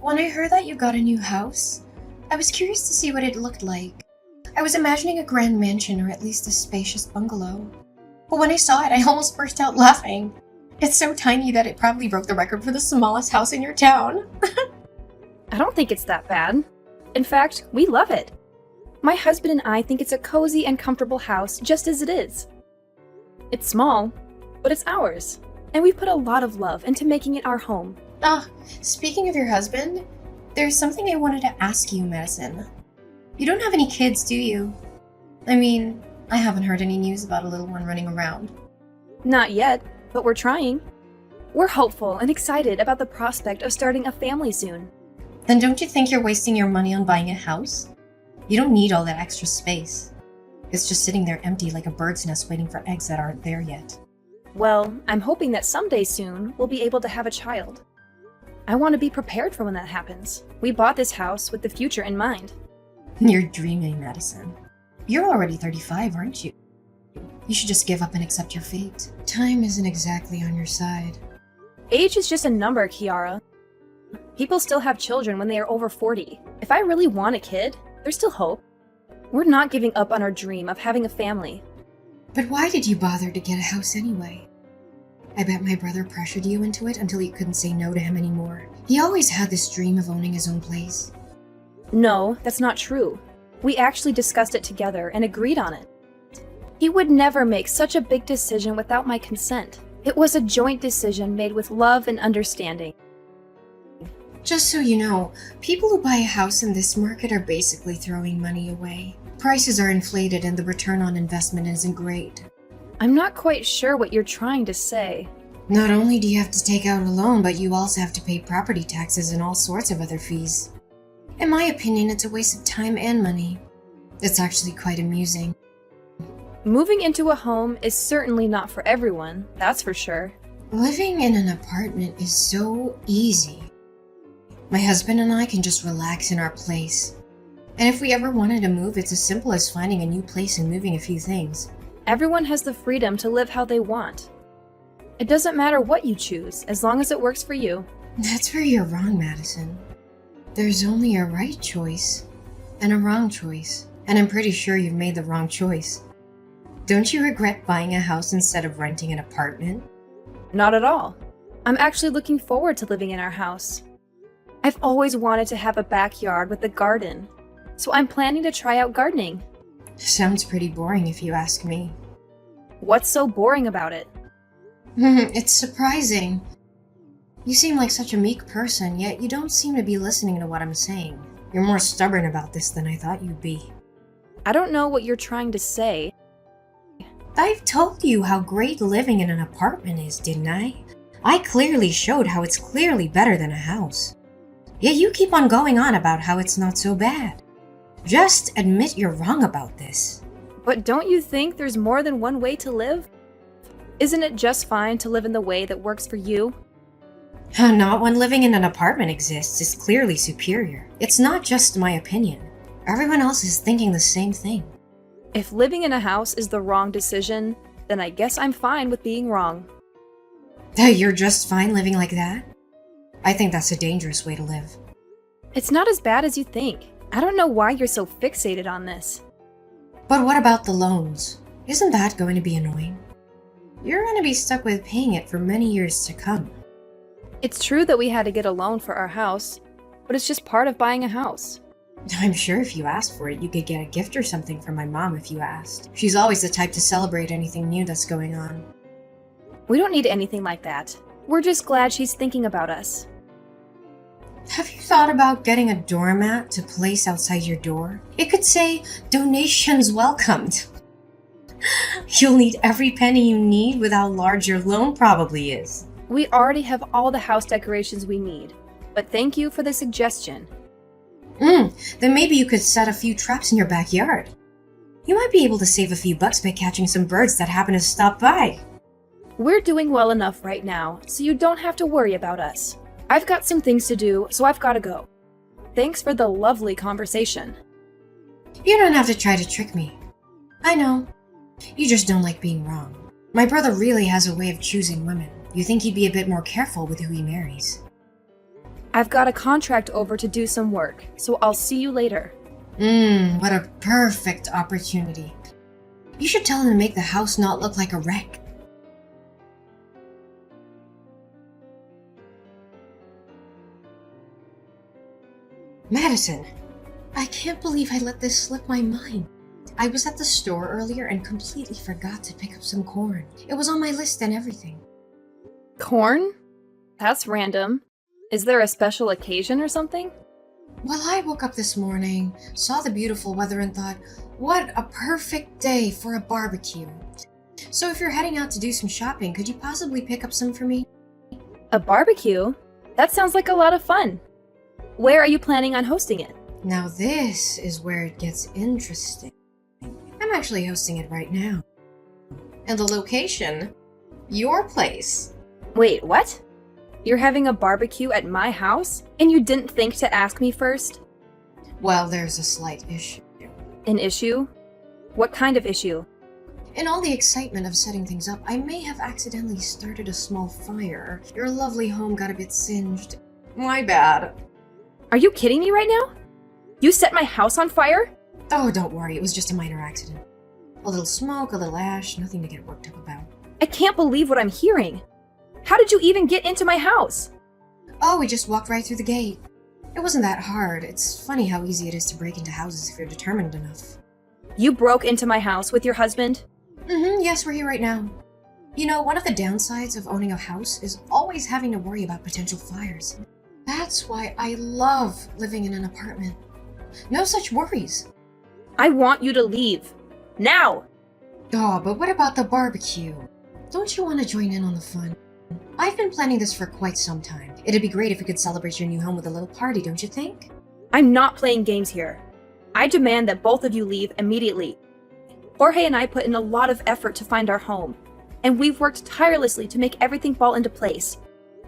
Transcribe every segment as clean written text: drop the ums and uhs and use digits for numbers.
When I heard that you got a new house, I was curious to see what it looked like. I was imagining a grand mansion or at least a spacious bungalow. But when I saw it, I almost burst out laughing. It's so tiny that it probably broke the record for the smallest house in your town. I don't think it's that bad. In fact, we love it. My husband and I think it's a cozy and comfortable house just as it is. It's small, but it's ours, and we put a lot of love into making it our home. Speaking of your husband, there's something I wanted to ask you, Madison. You don't have any kids, do you? I mean, I haven't heard any news about a little one running around. Not yet, but we're trying. We're hopeful and excited about the prospect of starting a family soon. Then don't you think you're wasting your money on buying a house? You don't need all that extra space. It's just sitting there empty like a bird's nest waiting for eggs that aren't there yet. Well, I'm hoping that someday soon we'll be able to have a child. I want to be prepared for when that happens. We bought this house with the future in mind. You're dreaming, Madison. You're already 35, aren't you? You should just give up and accept your fate. Time isn't exactly on your side. Age is just a number, Kiara. People still have children when they are over 40. If I really want a kid, there's still hope. We're not giving up on our dream of having a family. But why did you bother to get a house anyway? I bet my brother pressured you into it until you couldn't say no to him anymore. He always had this dream of owning his own place. No, that's not true. We actually discussed it together and agreed on it. He would never make such a big decision without my consent. It was a joint decision made with love and understanding. Just so you know, people who buy a house in this market are basically throwing money away. Prices are inflated and the return on investment isn't great. I'm not quite sure what you're trying to say. Not only do you have to take out a loan, but you also have to pay property taxes and all sorts of other fees. In my opinion, it's a waste of time and money. It's actually quite amusing. Moving into a home is certainly not for everyone, that's for sure. Living in an apartment is so easy. My husband and I can just relax in our place. And if we ever wanted to move, it's as simple as finding a new place and moving a few things. Everyone has the freedom to live how they want. It doesn't matter what you choose, as long as it works for you. That's where you're wrong, Madison. There's only a right choice and a wrong choice. And I'm pretty sure you've made the wrong choice. Don't you regret buying a house instead of renting an apartment? Not at all. I'm actually looking forward to living in our house. I've always wanted to have a backyard with a garden, so I'm planning to try out gardening. Sounds pretty boring if you ask me. What's so boring about it? It's surprising. You seem like such a meek person, yet you don't seem to be listening to what I'm saying. You're more stubborn about this than I thought you'd be. I don't know what you're trying to say. I've told you how great living in an apartment is, didn't I? I clearly showed how it's clearly better than a house. Yet you keep on going on about how it's not so bad. Just admit you're wrong about this. But don't you think there's more than one way to live? Isn't it just fine to live in the way that works for you? Not when living in an apartment exists is clearly superior. It's not just my opinion. Everyone else is thinking the same thing. If living in a house is the wrong decision, then I guess I'm fine with being wrong. You're just fine living like that? I think that's a dangerous way to live. It's not as bad as you think. I don't know why you're so fixated on this. But what about the loans? Isn't that going to be annoying? You're going to be stuck with paying it for many years to come. It's true that we had to get a loan for our house, but it's just part of buying a house. I'm sure if you asked for it, you could get a gift or something from my mom if you asked. She's always the type to celebrate anything new that's going on. We don't need anything like that. We're just glad she's thinking about us. Have you thought about getting a doormat to place outside your door? It could say, "Donations welcomed." You'll need every penny you need with how large your loan probably is. We already have all the house decorations we need, but thank you for the suggestion. Then maybe you could set a few traps in your backyard. You might be able to save a few bucks by catching some birds that happen to stop by. We're doing well enough right now, so you don't have to worry about us. I've got some things to do, so I've got to go. Thanks for the lovely conversation. You don't have to try to trick me. I know. You just don't like being wrong. My brother really has a way of choosing women. You think he'd be a bit more careful with who he marries. I've got a contract over to do some work, so I'll see you later. What a perfect opportunity. You should tell him to make the house not look like a wreck. Madison, I can't believe I let this slip my mind. I was at the store earlier and completely forgot to pick up some corn. It was on my list and everything. Corn? That's random. Is there a special occasion or something? Well, I woke up this morning, saw the beautiful weather and thought, what a perfect day for a barbecue. So if you're heading out to do some shopping, could you possibly pick up some for me? A barbecue? That sounds like a lot of fun. Where are you planning on hosting it? Now this is where it gets interesting. I'm actually hosting it right now. And the location? Your place. Wait, what? You're having a barbecue at my house? And you didn't think to ask me first? Well, there's a slight issue. An issue? What kind of issue? In all the excitement of setting things up, I may have accidentally started a small fire. Your lovely home got a bit singed. My bad. Are you kidding me right now? You set my house on fire? Oh, don't worry, it was just a minor accident. A little smoke, a little ash, nothing to get worked up about. I can't believe what I'm hearing. How did you even get into my house? Oh, we just walked right through the gate. It wasn't that hard. It's funny how easy it is to break into houses if you're determined enough. You broke into my house with your husband? Yes, we're here right now. You know, one of the downsides of owning a house is always having to worry about potential fires. That's why I love living in an apartment. No such worries. I want you to leave. Now! Oh, but what about the barbecue? Don't you want to join in on the fun? I've been planning this for quite some time. It'd be great if we could celebrate your new home with a little party, don't you think? I'm not playing games here. I demand that both of you leave immediately. Jorge and I put in a lot of effort to find our home, and we've worked tirelessly to make everything fall into place.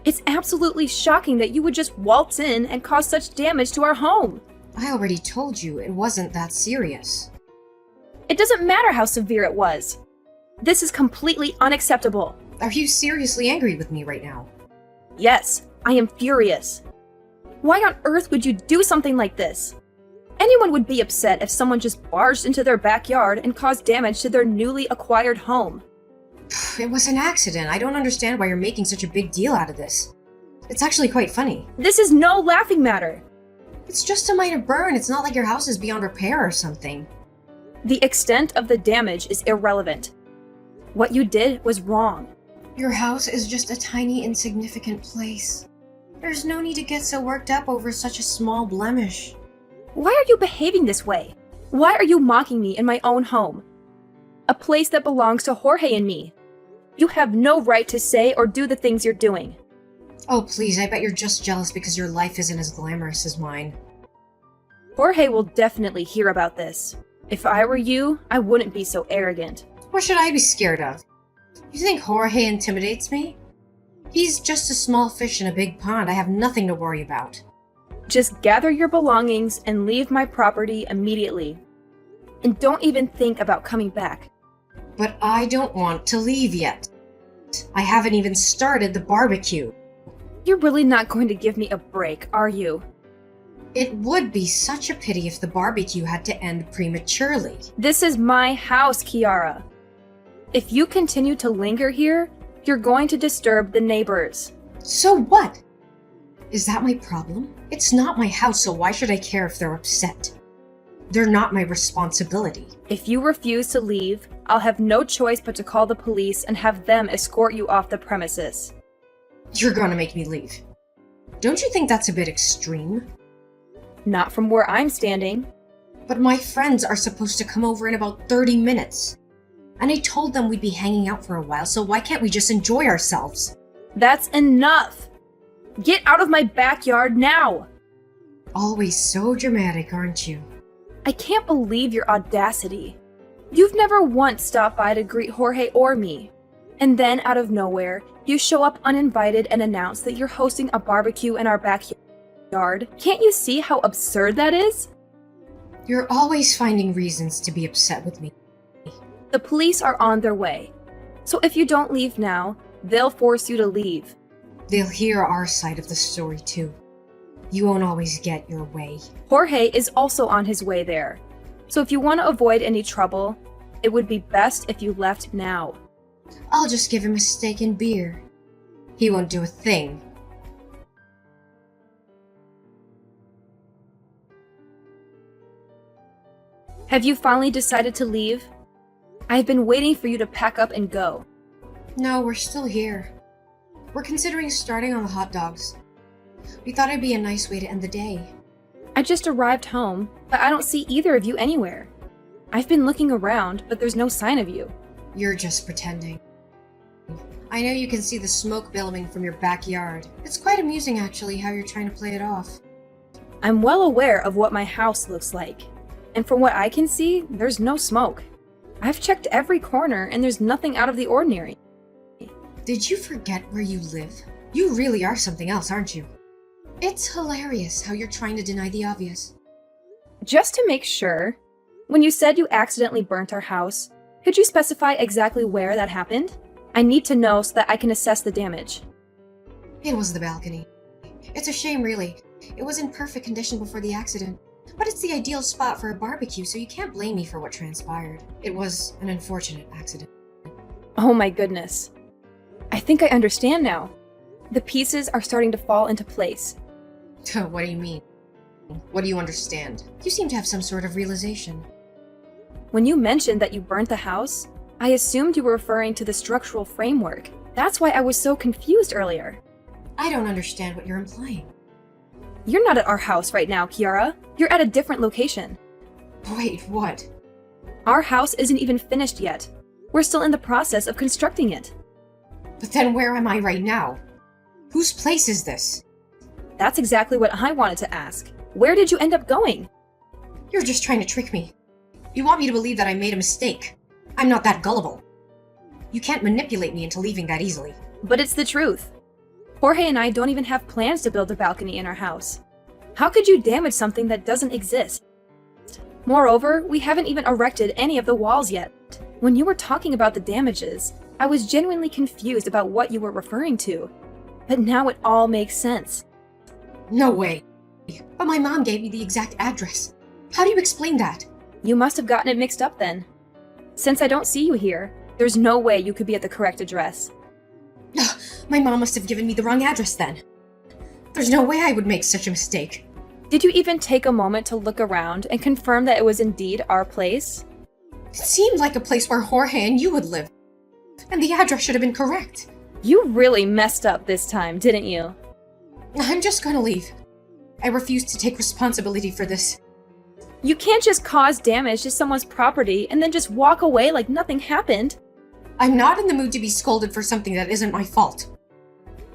It's absolutely shocking that you would just waltz in and cause such damage to our home. I already told you it wasn't that serious. It doesn't matter how severe it was. This is completely unacceptable. Are you seriously angry with me right now? Yes, I am furious. Why on earth would you do something like this? Anyone would be upset if someone just barged into their backyard and caused damage to their newly acquired home. It was an accident. I don't understand why you're making such a big deal out of this. It's actually quite funny. This is no laughing matter. It's just a minor burn. It's not like your house is beyond repair or something. The extent of the damage is irrelevant. What you did was wrong. Your house is just a tiny, insignificant place. There's no need to get so worked up over such a small blemish. Why are you behaving this way? Why are you mocking me in my own home? A place that belongs to Jorge and me. You have no right to say or do the things you're doing. Oh, please, I bet you're just jealous because your life isn't as glamorous as mine. Jorge will definitely hear about this. If I were you, I wouldn't be so arrogant. What should I be scared of? You think Jorge intimidates me? He's just a small fish in a big pond. I have nothing to worry about. Just gather your belongings and leave my property immediately. And don't even think about coming back. But I don't want to leave yet. I haven't even started the barbecue. You're really not going to give me a break, are you? It would be such a pity if the barbecue had to end prematurely. This is my house, Kiara. If you continue to linger here, you're going to disturb the neighbors. So what? Is that my problem? It's not my house, so why should I care if they're upset? They're not my responsibility. If you refuse to leave, I'll have no choice but to call the police and have them escort you off the premises. You're gonna make me leave. Don't you think that's a bit extreme? Not from where I'm standing. But my friends are supposed to come over in about 30 minutes. And I told them we'd be hanging out for a while, so why can't we just enjoy ourselves? That's enough! Get out of my backyard now! Always so dramatic, aren't you? I can't believe your audacity. You've never once stopped by to greet Jorge or me. And then, out of nowhere, you show up uninvited and announce that you're hosting a barbecue in our backyard. Can't you see how absurd that is? You're always finding reasons to be upset with me. The police are on their way. So if you don't leave now, they'll force you to leave. They'll hear our side of the story too. You won't always get your way. Jorge is also on his way there. So if you want to avoid any trouble, it would be best if you left now. I'll just give him a steak and beer. He won't do a thing. Have you finally decided to leave? I've been waiting for you to pack up and go. No, we're still here. We're considering starting on the hot dogs. We thought it'd be a nice way to end the day. I just arrived home, but I don't see either of you anywhere. I've been looking around, but there's no sign of you. You're just pretending. I know you can see the smoke billowing from your backyard. It's quite amusing, actually, how you're trying to play it off. I'm well aware of what my house looks like. And from what I can see, there's no smoke. I've checked every corner, and there's nothing out of the ordinary. Did you forget where you live? You really are something else, aren't you? It's hilarious how you're trying to deny the obvious. Just to make sure, when you said you accidentally burnt our house, could you specify exactly where that happened? I need to know so that I can assess the damage. It was the balcony. It's a shame, really. It was in perfect condition before the accident. But it's the ideal spot for a barbecue, so you can't blame me for what transpired. It was an unfortunate accident. Oh my goodness. I think I understand now. The pieces are starting to fall into place. What do you mean? What do you understand? You seem to have some sort of realization. When you mentioned that you burnt the house, I assumed you were referring to the structural framework. That's why I was so confused earlier. I don't understand what you're implying. You're not at our house right now, Kiara. You're at a different location. Wait, what? Our house isn't even finished yet. We're still in the process of constructing it. But then where am I right now? Whose place is this? That's exactly what I wanted to ask. Where did you end up going? You're just trying to trick me. You want me to believe that I made a mistake. I'm not that gullible. You can't manipulate me into leaving that easily. But it's the truth. Jorge and I don't even have plans to build a balcony in our house. How could you damage something that doesn't exist? Moreover, we haven't even erected any of the walls yet. When you were talking about the damages, I was genuinely confused about what you were referring to. But now it all makes sense. No way. But my mom gave me the exact address. How do you explain that? You must have gotten it mixed up then. Since I don't see you here, there's no way you could be at the correct address. My mom must have given me the wrong address then. There's no way I would make such a mistake. Did you even take a moment to look around and confirm that it was indeed our place? It seemed like a place where Jorge and you would live. And the address should have been correct. You really messed up this time, didn't you? I'm just gonna leave. I refuse to take responsibility for this. You can't just cause damage to someone's property and then just walk away like nothing happened. I'm not in the mood to be scolded for something that isn't my fault.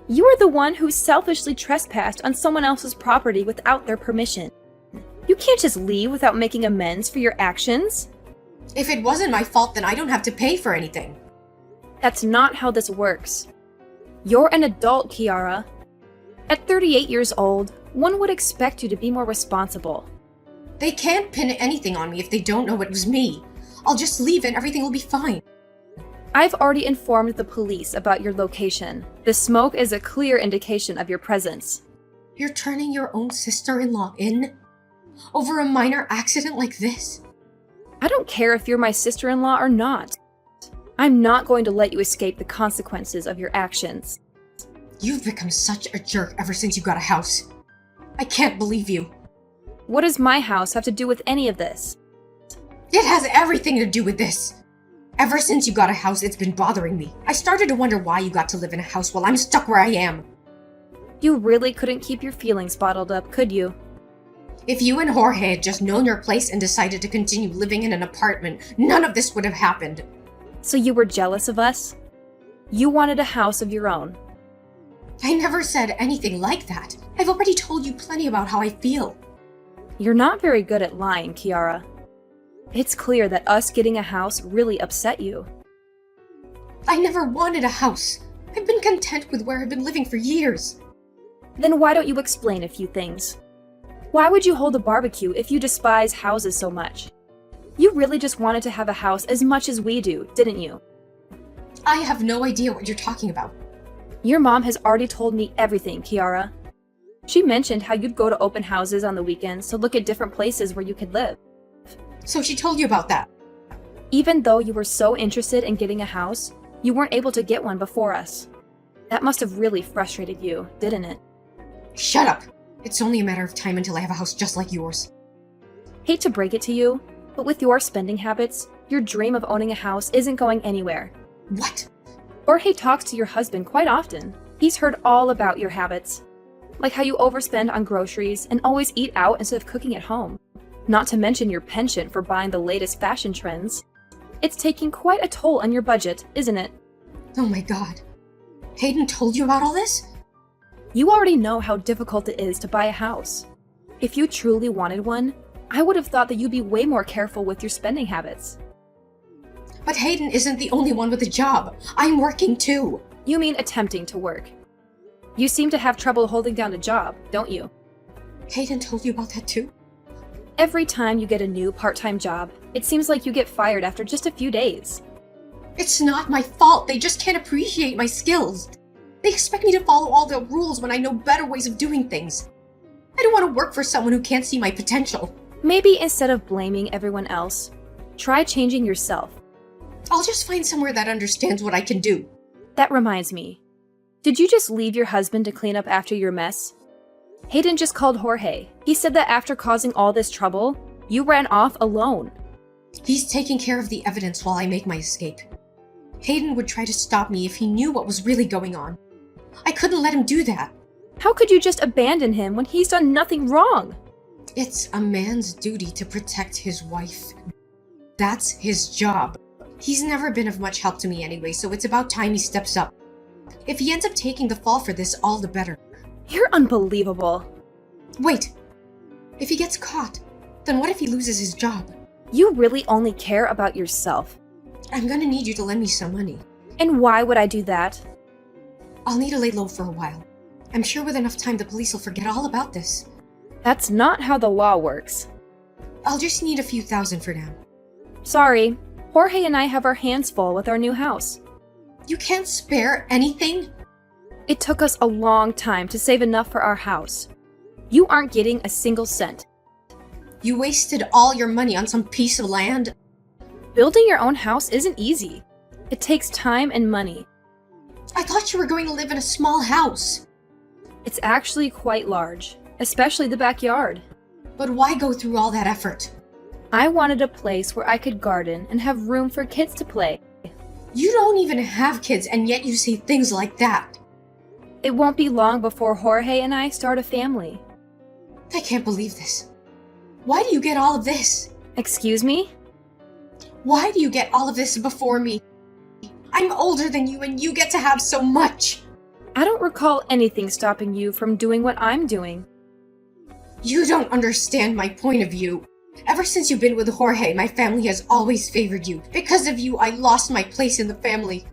You are the one who selfishly trespassed on someone else's property without their permission. You can't just leave without making amends for your actions. If it wasn't my fault, then I don't have to pay for anything. That's not how this works. You're an adult, Kiara. At 38 years old, one would expect you to be more responsible. They can't pin anything on me if they don't know it was me. I'll just leave and everything will be fine. I've already informed the police about your location. The smoke is a clear indication of your presence. You're turning your own sister-in-law in? Over a minor accident like this? I don't care if you're my sister-in-law or not. I'm not going to let you escape the consequences of your actions. You've become such a jerk ever since you got a house. I can't believe you. What does my house have to do with any of this? It has everything to do with this. Ever since you got a house, it's been bothering me. I started to wonder why you got to live in a house while I'm stuck where I am. You really couldn't keep your feelings bottled up, could you? If you and Jorge had just known your place and decided to continue living in an apartment, none of this would have happened. So you were jealous of us? You wanted a house of your own. I never said anything like that. I've already told you plenty about how I feel. You're not very good at lying, Kiara. It's clear that us getting a house really upset you. I never wanted a house. I've been content with where I've been living for years. Then why don't you explain a few things? Why would you hold a barbecue if you despise houses so much? You really just wanted to have a house as much as we do, didn't you? I have no idea what you're talking about. Your mom has already told me everything, Kiara. She mentioned how you'd go to open houses on the weekends to look at different places where you could live. So she told you about that? Even though you were so interested in getting a house, you weren't able to get one before us. That must have really frustrated you, didn't it? Shut up! It's only a matter of time until I have a house just like yours. Hate to break it to you, but with your spending habits, your dream of owning a house isn't going anywhere. What? Jorge talks to your husband quite often. He's heard all about your habits. Like how you overspend on groceries and always eat out instead of cooking at home. Not to mention your penchant for buying the latest fashion trends. It's taking quite a toll on your budget, isn't it? Oh my god. Hayden told you about all this? You already know how difficult it is to buy a house. If you truly wanted one, I would have thought that you'd be way more careful with your spending habits. But Hayden isn't the only one with a job. I'm working too. You mean attempting to work. You seem to have trouble holding down a job, don't you? Hayden told you about that too? Every time you get a new part-time job, it seems like you get fired after just a few days. It's not my fault. They just can't appreciate my skills. They expect me to follow all the rules when I know better ways of doing things. I don't want to work for someone who can't see my potential. Maybe instead of blaming everyone else, try changing yourself. I'll just find somewhere that understands what I can do. That reminds me. Did you just leave your husband to clean up after your mess? Hayden just called Jorge. He said that after causing all this trouble, you ran off alone. He's taking care of the evidence while I make my escape. Hayden would try to stop me if he knew what was really going on. I couldn't let him do that. How could you just abandon him when he's done nothing wrong? It's a man's duty to protect his wife. That's his job. He's never been of much help to me anyway, so it's about time he steps up. If he ends up taking the fall for this, all the better. You're unbelievable. Wait. If he gets caught, then what if he loses his job? You really only care about yourself. I'm gonna need you to lend me some money. And why would I do that? I'll need to lay low for a while. I'm sure with enough time the police will forget all about this. That's not how the law works. I'll just need a few thousand for now. Sorry, Jorge and I have our hands full with our new house. You can't spare anything? It took us a long time to save enough for our house. You aren't getting a single cent. You wasted all your money on some piece of land? Building your own house isn't easy. It takes time and money. I thought you were going to live in a small house. It's actually quite large, especially the backyard. But why go through all that effort? I wanted a place where I could garden and have room for kids to play. You don't even have kids, and yet you say things like that. It won't be long before Jorge and I start a family. I can't believe this. Why do you get all of this? Excuse me? Why do you get all of this before me? I'm older than you, and you get to have so much. I don't recall anything stopping you from doing what I'm doing. You don't understand my point of view. Ever since you've been with Jorge, my family has always favored you. Because of you, I lost my place in the family.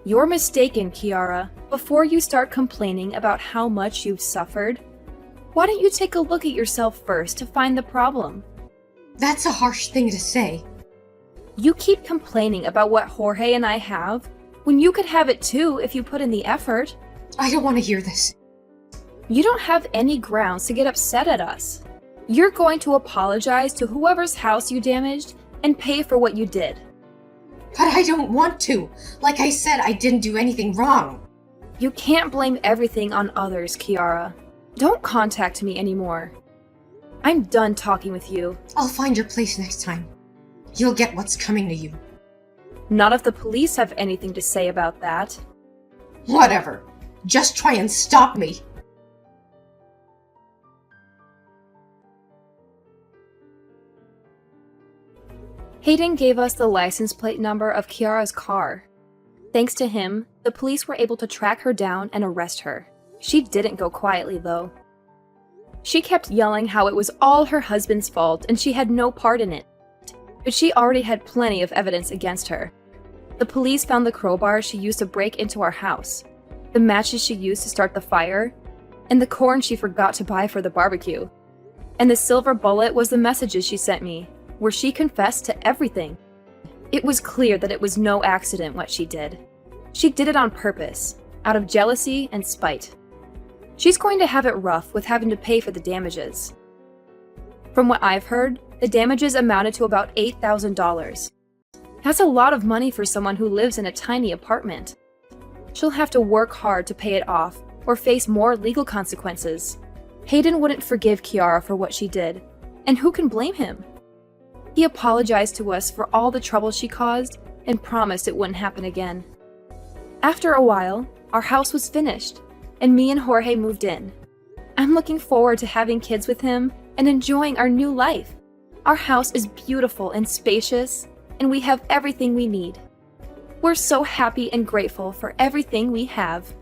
You're mistaken, Kiara. Before you start complaining about how much you've suffered, why don't you take a look at yourself first to find the problem? That's a harsh thing to say. You keep complaining about what Jorge and I have, when you could have it too if you put in the effort. I don't want to hear this. You don't have any grounds to get upset at us. You're going to apologize to whoever's house you damaged and pay for what you did. But I don't want to. Like I said, I didn't do anything wrong. You can't blame everything on others, Kiara. Don't contact me anymore. I'm done talking with you. I'll find your place next time. You'll get what's coming to you. Not if the police have anything to say about that. Whatever. Just try and stop me. Hayden gave us the license plate number of Kiara's car. Thanks to him, the police were able to track her down and arrest her. She didn't go quietly, though. She kept yelling how it was all her husband's fault and she had no part in it. But she already had plenty of evidence against her. The police found the crowbar she used to break into our house, the matches she used to start the fire, and the corn she forgot to buy for the barbecue. And the silver bullet was the messages she sent me, where she confessed to everything. It was clear that it was no accident what she did. She did it on purpose, out of jealousy and spite. She's going to have it rough with having to pay for the damages. From what I've heard, the damages amounted to about $8,000. That's a lot of money for someone who lives in a tiny apartment. She'll have to work hard to pay it off or face more legal consequences. Hayden wouldn't forgive Kiara for what she did, and who can blame him? He apologized to us for all the trouble she caused and promised it wouldn't happen again. After a while, our house was finished, and me and Jorge moved in. I'm looking forward to having kids with him and enjoying our new life. Our house is beautiful and spacious, and we have everything we need. We're so happy and grateful for everything we have.